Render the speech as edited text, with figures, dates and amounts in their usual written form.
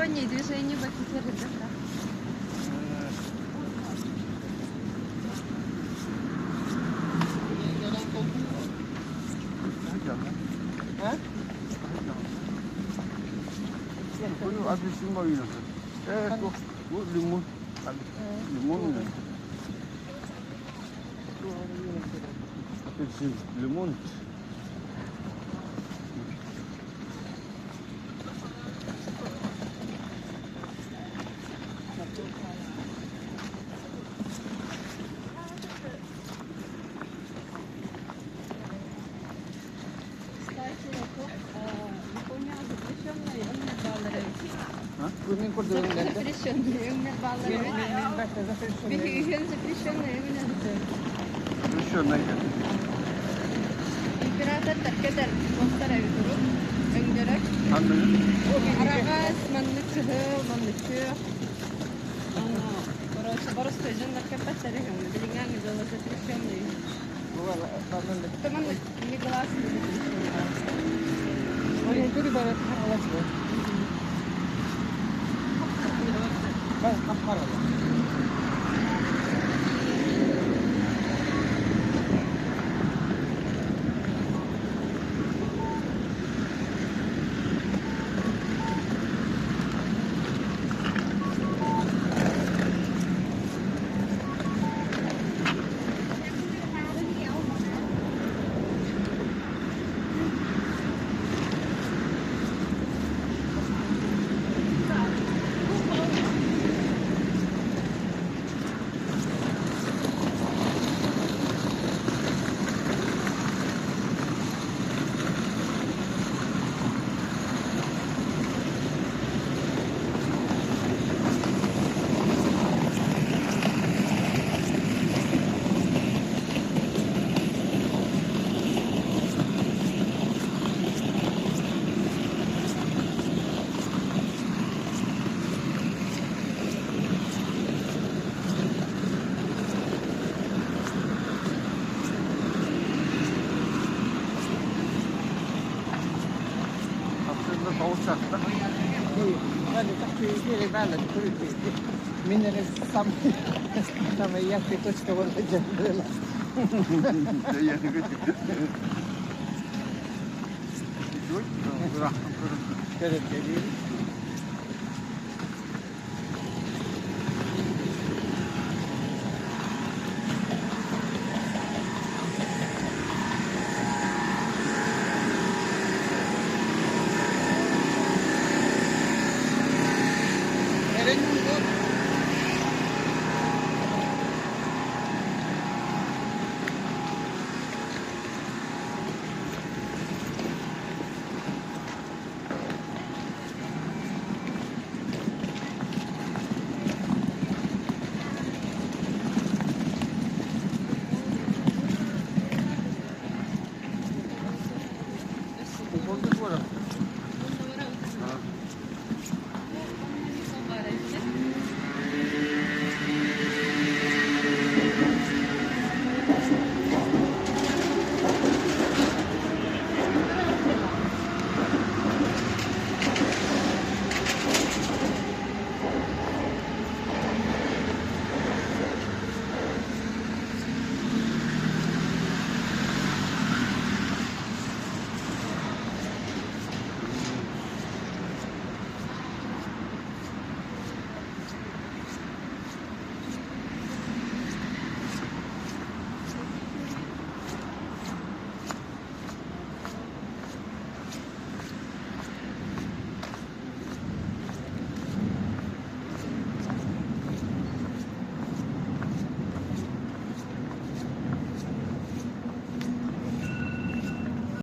двустороннее движение бакетера, да? Bu adresin boyunuzu. Evet, bu limon. Limon mu? Apelsin, limon. Запрещенные умные баллы. Запрещенные Запрещенная. İmparator terkeder muhtere yürür. Öngörek. Anladın? Arabas manlıkçığı, manlıkçı. Ana, Boros tözün narkopat terkeder. Bilingan güzel запрещенные. Teman ini kelas. Oraya itu ibarat alat bu. Ben kapar alat. Tavuk çaktı. Hadi takviye ile ben de kurutayım. Minere sam sama yakti koçta orada canlı. Dur. Evet, geliyor.